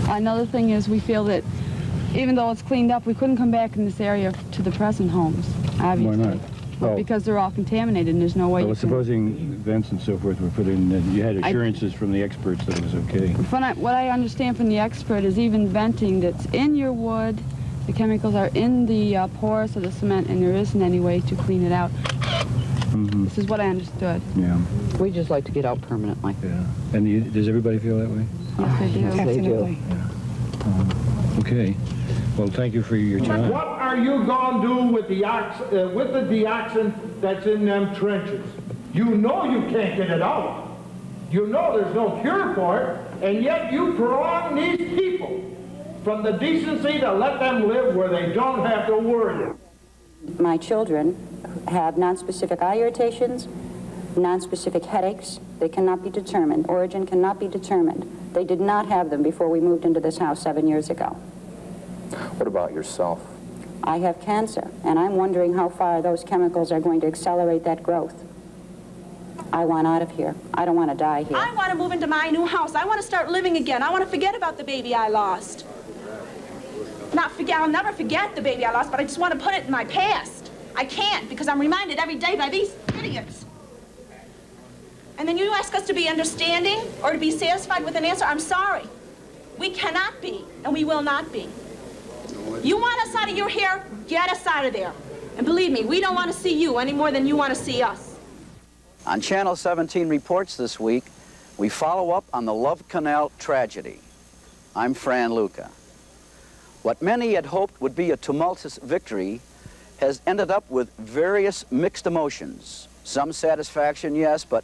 Another thing is we feel that even though it's cleaned up, we couldn't come back in this area to the present homes, obviously. Why not? Well, because they're all contaminated and there's no way Well, you can... supposing vents and so forth were put in, you had assurances from the experts that it was okay. What I understand from the expert is even venting that's in your wood, the chemicals are in the pores of the cement, and there isn't any way to clean it out. This is what I understood. Yeah. We just like to get out permanently. Yeah. And does everybody feel that way? Yes, they do. Yes, they do. Yeah. Okay. Well, thank you for your time. What are you going to do with the deoxin that's in them trenches? You know you can't get it out. You know there's no cure for it, and yet you prolong these people from the decency to let them live where they don't have to worry. My children have nonspecific eye irritations, nonspecific headaches. They cannot be determined. Origin cannot be determined. They did not have them before we moved into this house 7 years ago. What about yourself? I have cancer, and I'm wondering how far those chemicals are going to accelerate that growth. I want out of here. I don't want to die here. I want to move into my new house. I want to start living again. I want to forget about the baby I lost. I'll never forget the baby I lost, but I just want to put it in my past. I can't, because I'm reminded every day by these idiots. And then you ask us to be understanding or to be satisfied with an answer. I'm sorry. We cannot be, and we will not be. You want us out of your hair? Get us out of there. And believe me, we don't want to see you any more than you want to see us. On Channel 17 Reports this week, we follow up on the Love Canal tragedy. I'm Fran Lucca. What many had hoped would be a tumultuous victory has ended up with various mixed emotions. Some satisfaction, yes, but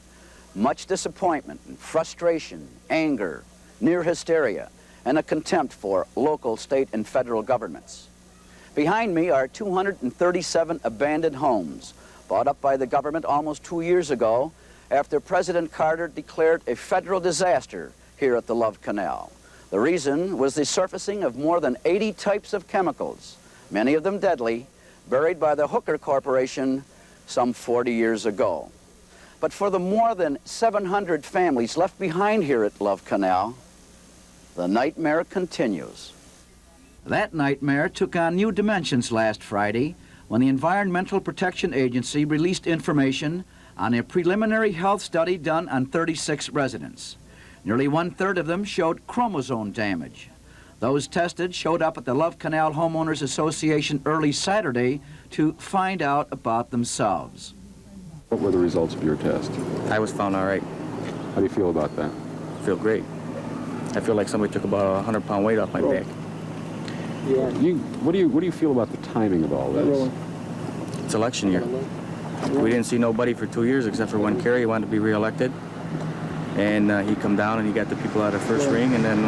much disappointment and frustration, anger, near hysteria, and a contempt for local, state, and federal governments. Behind me are 237 abandoned homes bought up by the government almost 2 years ago after President Carter declared a federal disaster here at the Love Canal. The reason was the surfacing of more than 80 types of chemicals, many of them deadly, buried by the Hooker Corporation some 40 years ago. But for the more than 700 families left behind here at Love Canal, the nightmare continues. That nightmare took on new dimensions last Friday when the Environmental Protection Agency released information on a preliminary health study done on 36 residents. Nearly 1/3 of them showed chromosome damage. Those tested showed up at the Love Canal Homeowners Association early Saturday to find out about themselves. What were the results of your test? I was found all right. How do you feel about that? I feel great. I feel like somebody took about a 100-pound weight off my back. What do you feel about the timing of all this? It's election year. We didn't see nobody for 2 years except for when Kerry wanted to be reelected. And he come down and he got the people out of first ring, and then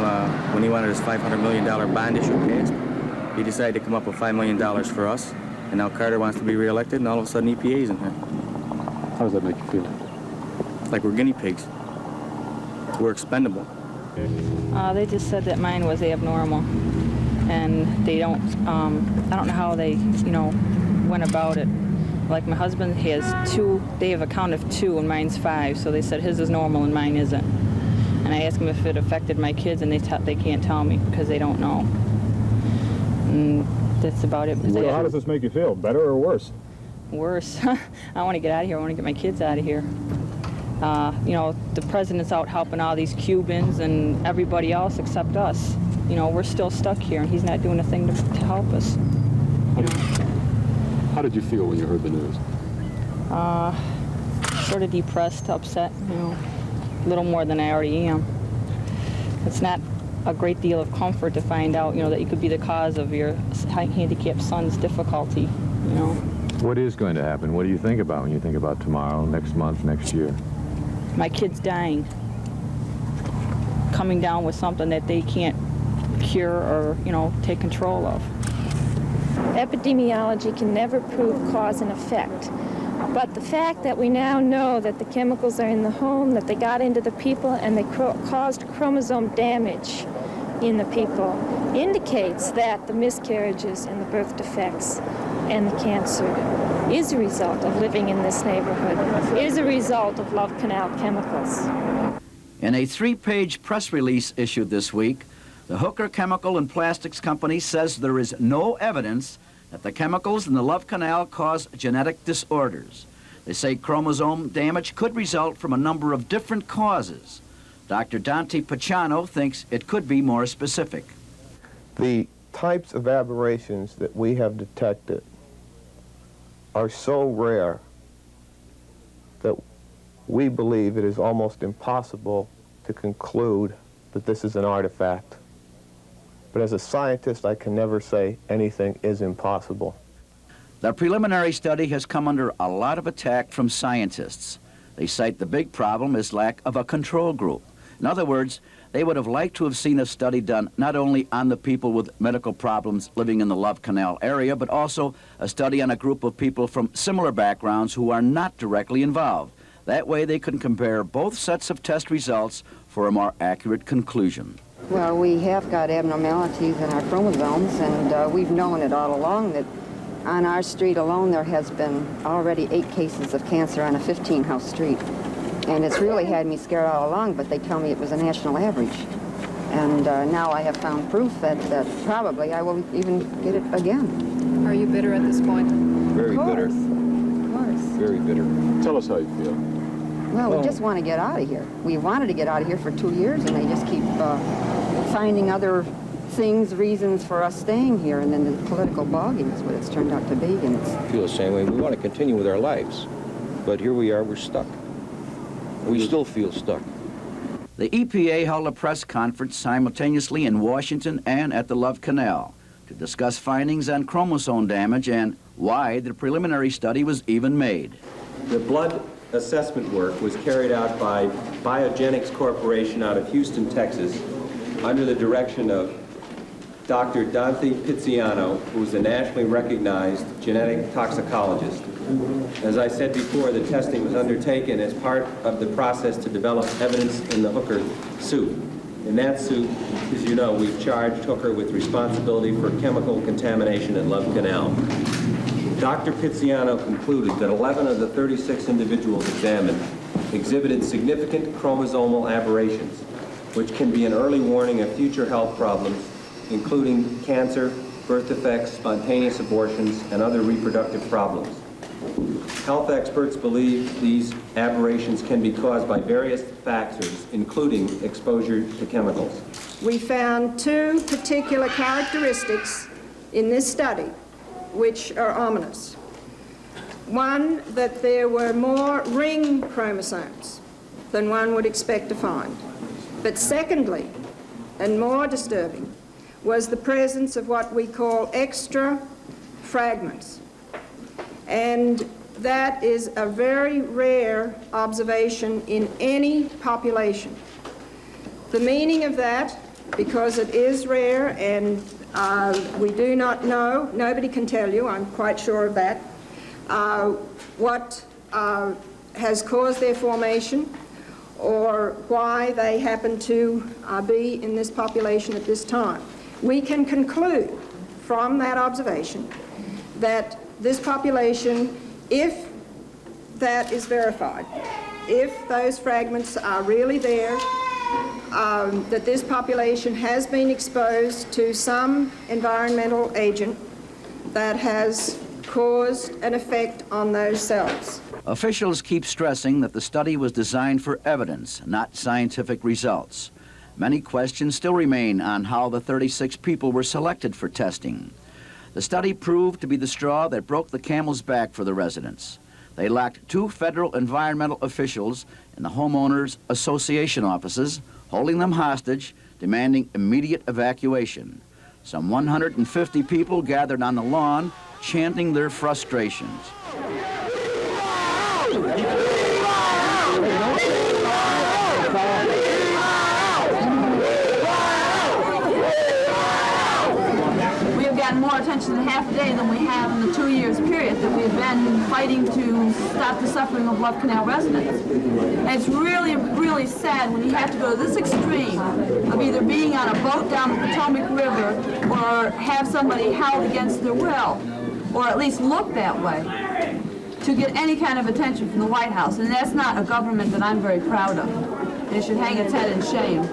when he wanted his $500 million bond issue passed, he decided to come up with $5 million for us. And now Carter wants to be reelected, and all of a sudden EPA's in here. How does that make you feel? Like we're guinea pigs. We're expendable. They just said that mine was abnormal, and they don't, I don't know how they, went about it. Like my husband has 2, they have a count of 2 and mine's 5, so they said his is normal and mine isn't. And I asked them if it affected my kids, and they can't tell me because they don't know. And that's about it. So how does this make you feel, better or worse? Worse. I want to get out of here. I want to get my kids out of here. The president's out helping all these Cubans and everybody else except us. We're still stuck here, and he's not doing a thing to help us. How did you feel when you heard the news? Sort of depressed, upset, a little more than I already am. It's not a great deal of comfort to find out, that you could be the cause of your handicapped son's difficulty, What is going to happen? What do you think about when you think about tomorrow, next month, next year? My kid's dying, coming down with something that they can't cure or, take control of. Epidemiology can never prove cause and effect. But the fact that we now know that the chemicals are in the home, that they got into the people, and they caused chromosome damage in the people, indicates that the miscarriages and the birth defects and the cancer is a result of living in this neighborhood, is a result of Love Canal chemicals. In a 3-page press release issued this week, The Hooker Chemical and Plastics Company says there is no evidence that the chemicals in the Love Canal cause genetic disorders. They say chromosome damage could result from a number of different causes. Dr. Dante Picciano thinks it could be more specific. The types of aberrations that we have detected are so rare that we believe it is almost impossible to conclude that this is an artifact. But as a scientist, I can never say anything is impossible. The preliminary study has come under a lot of attack from scientists. They cite the big problem as lack of a control group. In other words, they would have liked to have seen a study done not only on the people with medical problems living in the Love Canal area, but also a study on a group of people from similar backgrounds who are not directly involved. That way they can compare both sets of test results for a more accurate conclusion. Well, we have got abnormalities in our chromosomes, and we've known it all along that on our street alone there has been already 8 cases of cancer on a 15-house street. And it's really had me scared all along, but they tell me it was a national average. And now I have found proof that probably I will even get it again. Are you bitter at this point? Very bitter. Of course. Very bitter. Tell us how you feel. Well, we just want to get out of here. We wanted to get out of here for 2 years, and they just keep finding other things, reasons for us staying here, and then the political ballgame is what it's turned out to be. And it's... I feel the same way. We want to continue with our lives, but here we are, we're stuck. We still feel stuck. The EPA held a press conference simultaneously in Washington and at the Love Canal to discuss findings on chromosome damage and why the preliminary study was even made. The blood assessment work was carried out by Biogenics Corporation out of Houston, Texas, under the direction of Dr. Dante Picciano, who is a nationally recognized genetic toxicologist. As I said before, the testing was undertaken as part of the process to develop evidence in the Hooker suit. In that suit, as you know, we've charged Hooker with responsibility for chemical contamination at Love Canal. Dr. Picciano concluded that 11 of the 36 individuals examined exhibited significant chromosomal aberrations, which can be an early warning of future health problems, including cancer, birth defects, spontaneous abortions, and other reproductive problems. Health experts believe these aberrations can be caused by various factors, including exposure to chemicals. We found 2 particular characteristics in this study which are ominous. One, that there were more ring chromosomes than one would expect to find. But secondly, and more disturbing, was the presence of what we call extra fragments. And that is a very rare observation in any population. The meaning of that, because it is rare and we do not know, nobody can tell you, I'm quite sure of that, what has caused their formation or why they happen to be in this population at this time. We can conclude from that observation that this population, if that is verified, if those fragments are really there, that this population has been exposed to some environmental agent that has caused an effect on those cells. Officials keep stressing that the study was designed for evidence, not scientific results. Many questions still remain on how the 36 people were selected for testing. The study proved to be the straw that broke the camel's back for the residents. They lacked 2 federal environmental officials in the homeowners' association offices, holding them hostage, demanding immediate evacuation. Some 150 people gathered on the lawn, chanting their frustrations. We have gotten more attention in half a day than we have in the 2 years period that we've been fighting to stop the suffering of Love Canal residents. And it's really, really sad when you have to go to this extreme of either being on a boat down the Potomac River or have somebody held against their will, or at least look that way, to get any kind of attention from the White House. And that's not a government that I'm very proud of. It should hang its head in shame.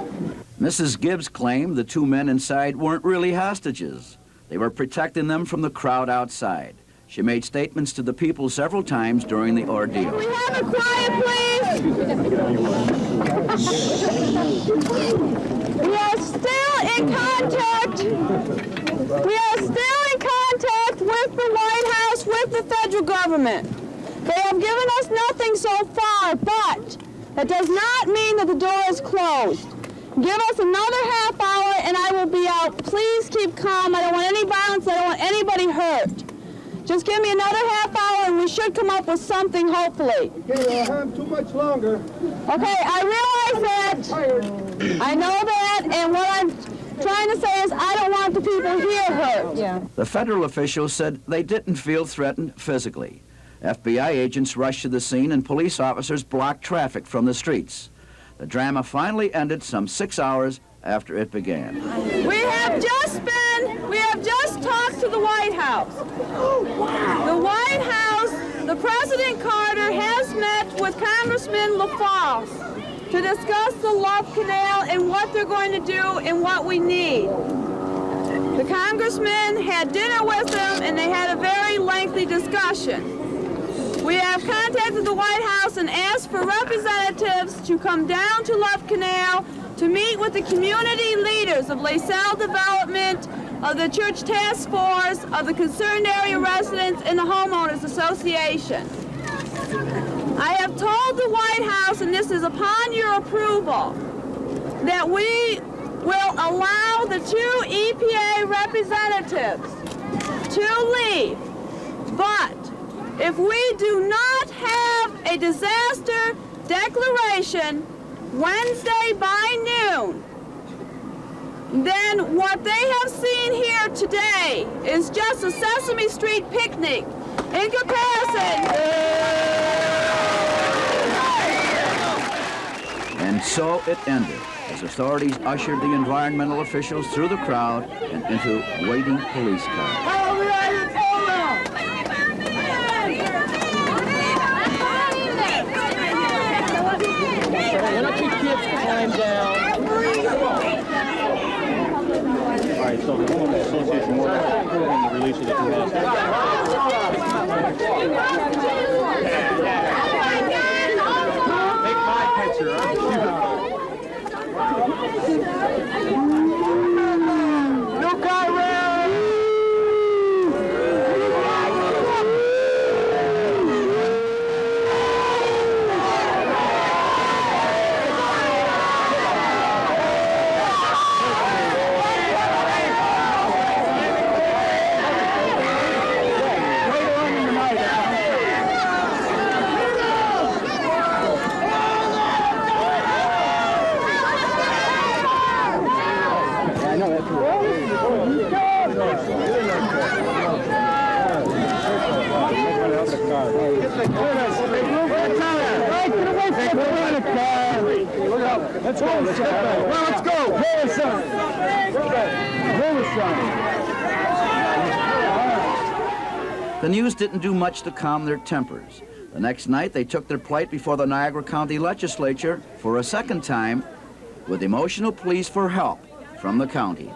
Mrs. Gibbs claimed the two men inside weren't really hostages. They were protecting them from the crowd outside. She made statements to the people several times during the ordeal. We have it quiet, please. We are still in contact. We are still in contact with the White House, with the federal government. They have given us nothing so far, but that does not mean that the door is closed. Give us another half hour and I will be out. Please keep calm. I don't want any violence. I don't want anybody hurt. Just give me another half hour and we should come up with something, hopefully. Okay, we'll have too much longer. Okay, I realize that. I know that, and what I'm trying to say is I don't want the people here hurt. Yeah. The federal officials said they didn't feel threatened physically. FBI agents rushed to the scene and police officers blocked traffic from the streets. The drama finally ended some 6 hours after it began. We have just talked to the White House. The White House, the President Carter has met with Congressman LaForce to discuss the Love Canal and what they're going to do and what we need. The congressman had dinner with them and they had a very lengthy discussion. We have contacted the White House and asked for representatives to come down to Love Canal to meet with the community leaders of LaSalle Development, of the Church Task Force, of the concerned area residents, and the Homeowners Association. I have told the White House, and this is upon your approval, that we will allow the two EPA representatives to leave, but if we do not have a disaster declaration Wednesday by noon, then what they have seen here today is just a Sesame Street picnic in comparison. And so it ended, as authorities ushered the environmental officials through the crowd and into waiting police cars. Climb down. All right, so the homeowners association more approving the release of the two Take my picture, Let's go. Let's go. The news didn't do much to calm their tempers. The next night, they took their plight before the Niagara County Legislature for a second time with emotional pleas for help from the county.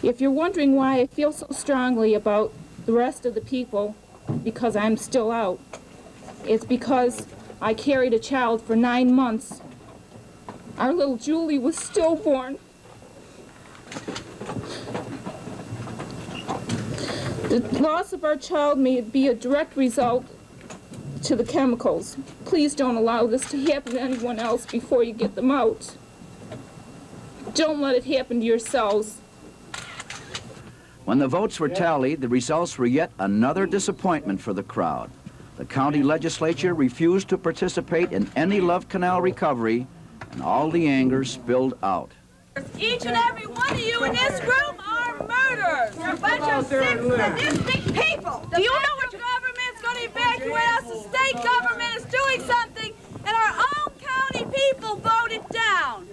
If you're wondering why I feel so strongly about the rest of the people, because I'm still out, it's because I carried a child for 9 months. Our little Julie was stillborn. The loss of our child may be a direct result to the chemicals. Please don't allow this to happen to anyone else before you get them out. Don't let it happen to yourselves. When the votes were tallied, the results were yet another disappointment for the crowd. The county legislature refused to participate in any Love Canal recovery, and all the anger spilled out. Each and every one of you in this room are murderers. You're a bunch of sick, sadistic people. Do you know what government's going to evacuate us? The state government is doing something, and our own county people voted down.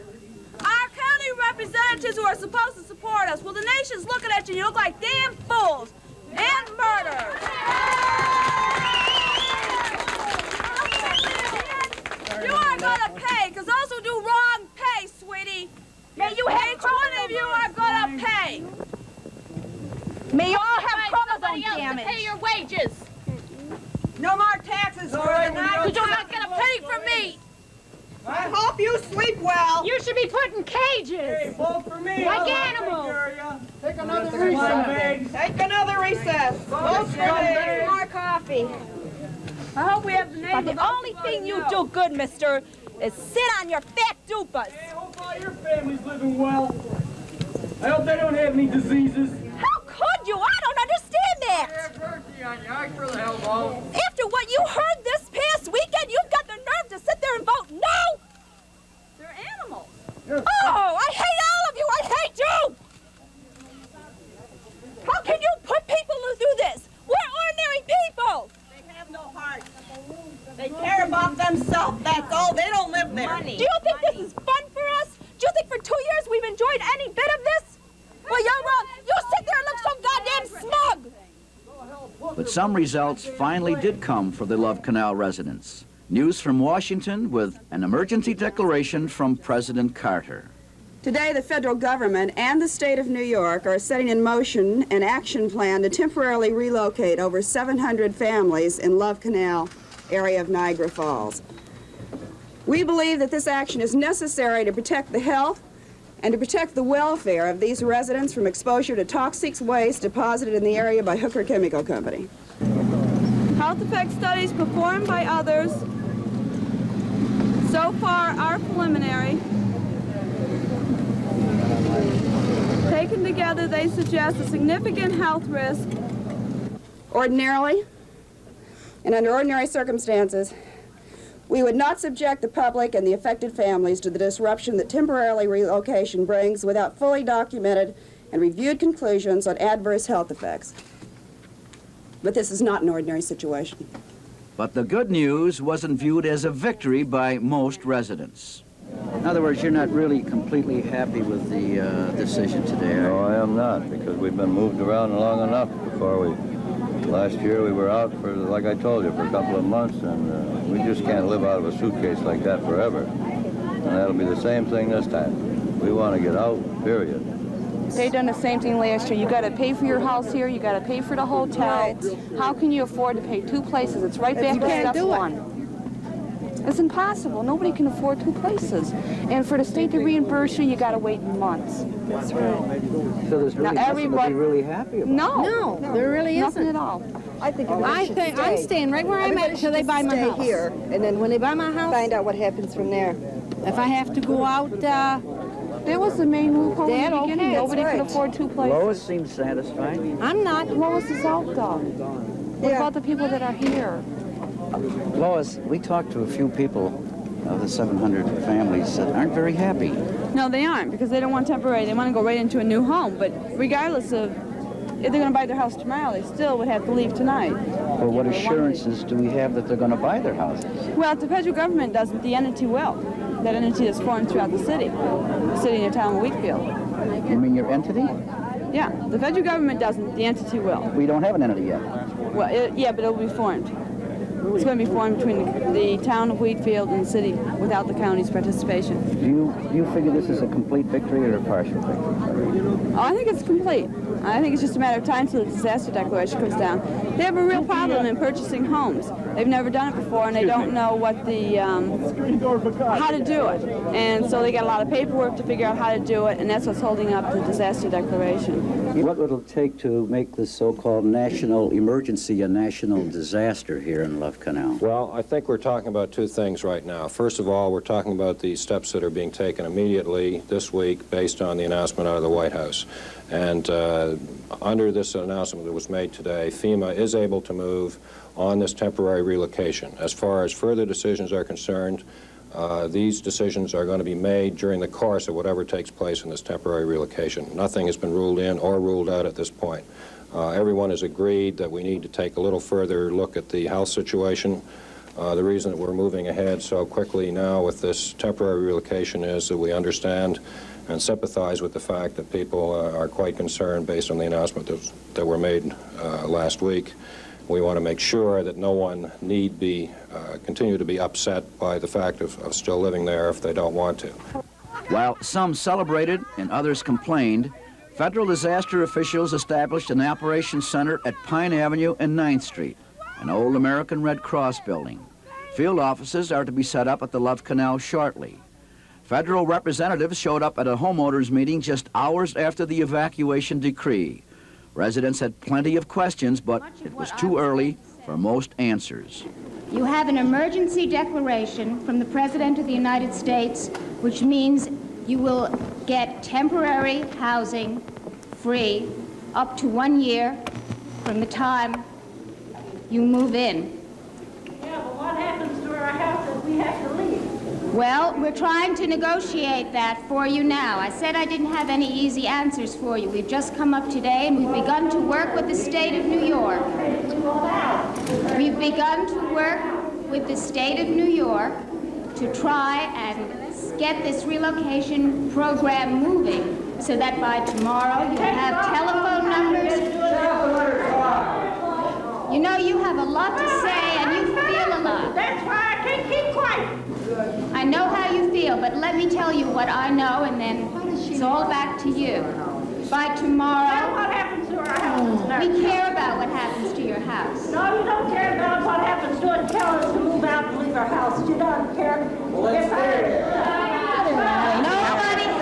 Our county representatives who are supposed to support us, well, the nation's looking at you, you look like damn fools and murderers. You are going to pay, because those who do wrong pay, sweetie. May you have Each one of you are gonna pay. May you all have chromosome else to damage. pay your wages. No more taxes for You're not gonna pay for me. I hope you sleep well. You should be put in cages. Hey, vote for me. Like I'll animals. Take another recess. Take another recess. Vote for me. More coffee. I hope we have the name But of the those only thing you else. do good, mister, is sit on your fat dupas. Hey, I hope all your family's living well. I hope they don't have any diseases. How could you? I don't understand that. After what you heard this past weekend, you've got the nerve to sit there and vote no? They're animals. Oh, I hate all of you. I hate you. How can you put people to do this? We're ordinary people. They have no heart. They care about themselves, that's all. They don't live there. Do you think this is fun for us? Do you think for 2 years we've enjoyed any bit of this? Well, you're wrong. You sit there and look so goddamn smug. But some results finally did come for the Love Canal residents. News from Washington with an emergency declaration from President Carter. Today, the federal government and the state of New York are setting in motion an action plan to temporarily relocate over 700 families in Love Canal area of Niagara Falls. We believe that this action is necessary to protect the health and to protect the welfare of these residents from exposure to toxic waste deposited in the area by Hooker Chemical Company. Health effect studies performed by others so far are preliminary. Taken together, they suggest a significant health risk. Ordinarily, and under ordinary circumstances, we would not subject the public and the affected families to the disruption that temporarily relocation brings without fully documented and reviewed conclusions on adverse health effects. But this is not an ordinary situation. But the good news wasn't viewed as a victory by most residents. In other words, you're not really completely happy with the decision today, are you? No, I am not, because we've been moved around long enough before we... Last year we were out for, like I told you, for a couple of months, and we just can't live out of a suitcase like that forever. And that'll be the same thing this time. We want to get out, period. They done the same thing last year. You got to pay for your house here. You got to pay for the hotel. How can you afford to pay two places? It's right back to step one. It's impossible. Nobody can afford two places. And for the state to reimburse you, you got to wait months. That's right. So there's really nothing to be really happy about. No, there really isn't. Nothing at all. I think I'm staying right where I'm at until they buy my house. Stay here, and then when they buy my house, find out what happens from there. If I have to go out, that was the main loophole in the beginning. Nobody could afford two places. Lois seems satisfied. I'm not. Lois is out, though. What about the people that are here? Lois, we talked to a few people of the 700 families that aren't very happy. No, they aren't, because they don't want temporary. They want to go right into a new home. But regardless of if they're going to buy their house tomorrow, they still would have to leave tonight. Well, what assurances do we have that they're going to buy their houses? Well, if the federal government doesn't, the entity will. That entity is formed throughout the city and the town of Wheatfield. You mean your entity? Yeah, the federal government doesn't, the entity will. We don't have an entity yet. Well, yeah, but it'll be formed. It's going to be formed between the town of Wheatfield and the city without the county's participation. Do you figure this is a complete victory or a partial victory? Oh, I think it's complete. I think it's just a matter of time till the disaster declaration comes down. They have a real problem in purchasing homes. They've never done it before, and they don't know what the how to do it. And so they got a lot of paperwork to figure out how to do it, and that's what's holding up the disaster declaration. What would it take to make this so-called national emergency a national disaster here in Love Canal? Well, I think we're talking about two things right now. First of all, we're talking about the steps that are being taken immediately this week based on the announcement out of the White House. And under this announcement that was made today, FEMA is able to move on this temporary relocation. As far as further decisions are concerned, these decisions are going to be made during the course of whatever takes place in this temporary relocation. Nothing has been ruled in or ruled out at this point. Everyone has agreed that we need to take a little further look at the health situation. The reason that we're moving ahead so quickly now with this temporary relocation is that we understand and sympathize with the fact that people are quite concerned based on the announcement that were made last week. We want to make sure that no one need be continue to be upset by the fact of still living there if they don't want to. While some celebrated and others complained, federal disaster officials established an operations center at Pine Avenue and 9th Street, an old American Red Cross building. Field offices are to be set up at the Love Canal shortly. Federal representatives showed up at a homeowners meeting just hours after the evacuation decree. Residents had plenty of questions, but it was too early for most answers. You have an emergency declaration from the President of the United States, which means you will get temporary housing free up to 1 year from the time you move in. Yeah, but what happens to our house if we have to leave? Well, we're trying to negotiate that for you now. I said I didn't have any easy answers for you. We've just come up today and we've begun to work with the state of New York. We've begun to work with the state of New York to try and get this relocation program moving so that by tomorrow you have telephone numbers. You know, you have a lot to say and you feel a lot. That's why I can't keep quiet. I know how you feel, but let me tell you what I know, and then it's all back to you. By tomorrow... Now what happens to our house? We care about what happens to your house. No, you don't care about what happens to it. Tell us to move out and leave our house. You don't care. Nobody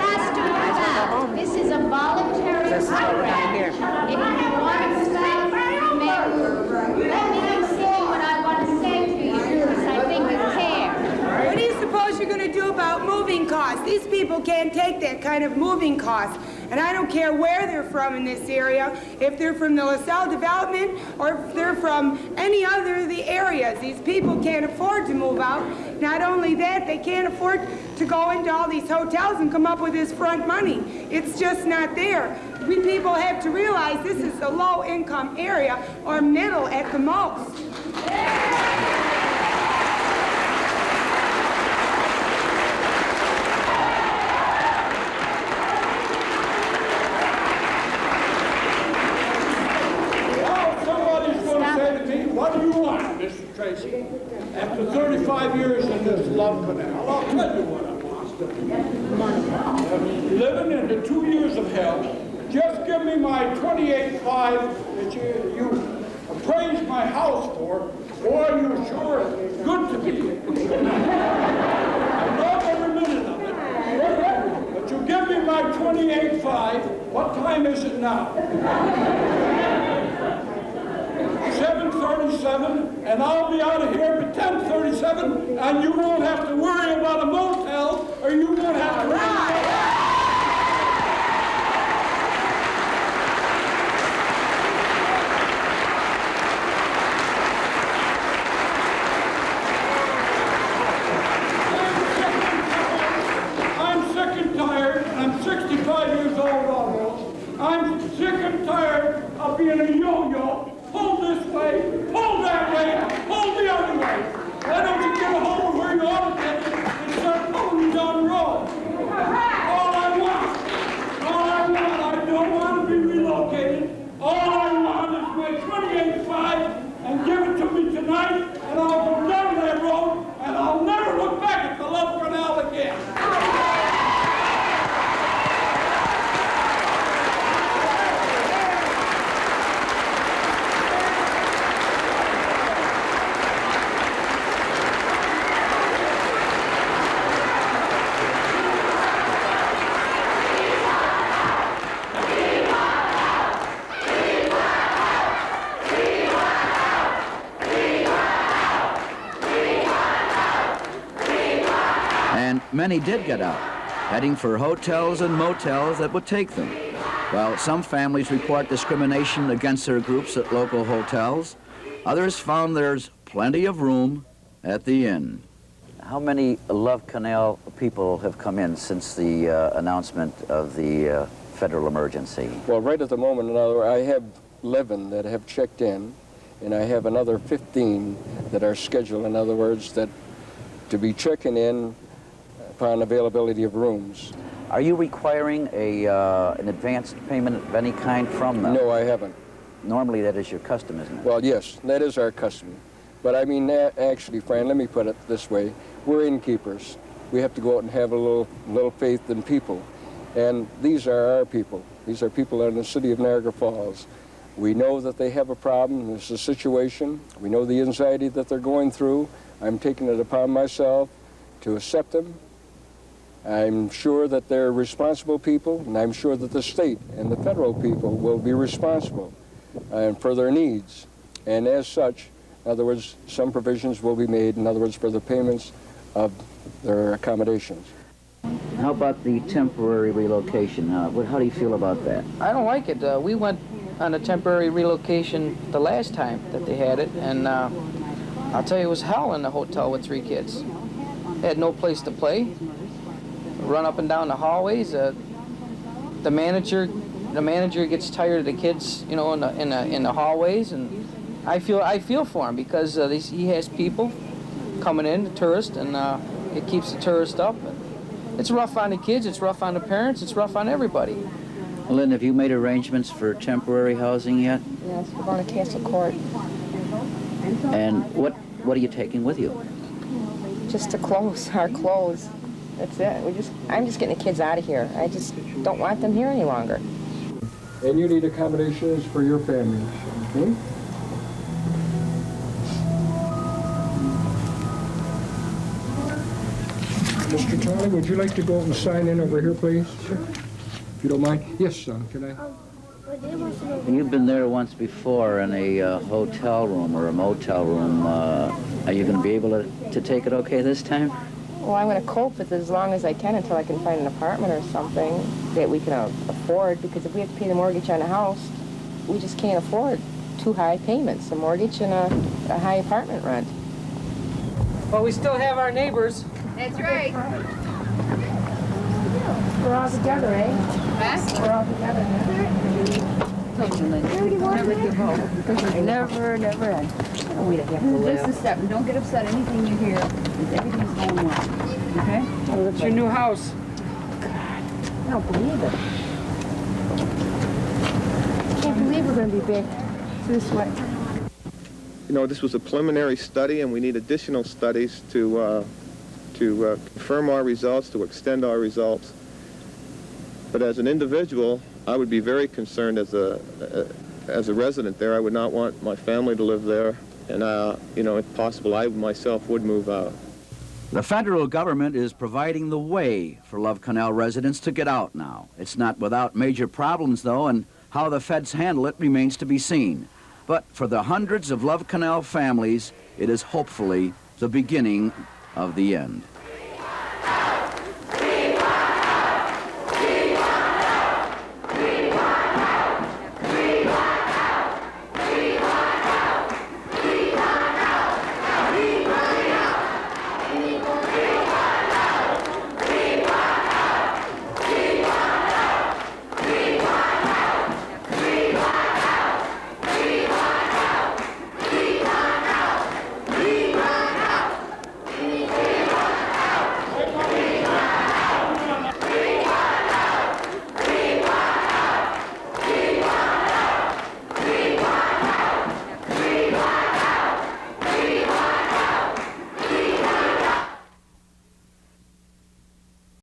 has to move out. This is a voluntary program. If you want to move out, you may move. Let me say what I want to say to you, because I think you care. What do you suppose you're going to do about moving costs? These people can't take that kind of moving costs. And I don't care where they're from in this area, if they're from the LaSalle development or if they're from any other of the areas. These people can't afford to move out. Not only that, they can't afford to go into all these hotels and come up with this front money. It's just not there. We people have to realize this is a low-income area or middle at the most. What do you want, Mr. Tracy? After 35 years in this Love Canal, I'll tell you what I want. Living into 2 years of hell, just give me my 28.5 that you appraised my house for. Boy, you're sure good to me. I love every minute of it. But you give me my 28.5. What time is it now? 7:37, and I'll be out of here at 10:37, and you won't have to worry about a motel, or you won't have to worry about... I'm sick and tired, and I'm 65 years old almost. I'm sick and tired of being a yo-yo. Pull this way, pull that way, pull the other way. Why don't you get a hold of where you ought to get it and start pulling down the road? All I want, I don't want to be relocated. All I want is my 28.5 and give it to me tonight, and I'll go down that road, and I'll never look back at the Love Canal again. Many did get out, heading for hotels and motels that would take them. While some families report discrimination against their groups at local hotels, others found there's plenty of room at the inn. How many Love Canal people have come in since the announcement of the federal emergency? Well, right at the moment, in other words, I have 11 that have checked in, and I have another 15 that are scheduled, in other words, that to be checking in upon availability of rooms. Are you requiring an advanced payment of any kind from them? No, I haven't. Normally that is your custom, isn't it? Well, yes, that is our custom. But I mean, actually, Fran, let me put it this way. We're innkeepers. we have to go out and have a little faith in people. And these are our people. These are people in the city of Niagara Falls. We know that they have a problem. There's a situation. We know the anxiety that they're going through. I'm taking it upon myself to accept them. I'm sure that they're responsible people, and I'm sure that the state and the federal people will be responsible for their needs. And as such, in other words, some provisions will be made, in other words, for the payments of their accommodations. How about the temporary relocation? How do you feel about that? I don't like it. We went on a temporary relocation the last time that they had it, and I'll tell you, it was hell in the hotel with 3 kids. They had no place to play. Run up and down the hallways. The manager gets tired of the kids, you know, in the hallways, and I feel for him because he has people coming in, the tourists, and it keeps the tourists up. It's rough on the kids, it's rough on the parents, it's rough on everybody. Lynn, have you made arrangements for temporary housing yet? Yes, we're going to Castle Court. And what are you taking with you? Just to clothes, our clothes. That's it. I'm just getting the kids out of here. I just don't want them here any longer. And you need accommodations for your families, okay? Mr. Charlie, would you like to go and sign in over here, please? Sure. If you don't mind. Yes, son, can I? You've been there once before in a hotel room or a motel room. Are you going to be able to take it okay this time? Well, I'm going to cope with it as long as I can until I can find an apartment or something that we can afford, because if we have to pay the mortgage on a house, we just can't afford 2 high payments, a mortgage and a high apartment rent. Well, we still have our neighbors. That's right. We're all together, eh? Huh? We're all together, Never end. This is 7. Don't get upset. Anything you hear, everything's going well. Okay? Well, that's your new house. I don't believe it. I can't believe we're going to be big this way. You know, this was a preliminary study, and we need additional studies to confirm our results, to extend our results. But as an individual, I would be very concerned as a resident there. I would not want my family to live there, and you know, if possible, I myself would move out. The federal government is providing the way for Love Canal residents to get out now. It's not without major problems, though, and how the feds handle it remains to be seen. But for the hundreds of Love Canal families, it is hopefully the beginning of the end.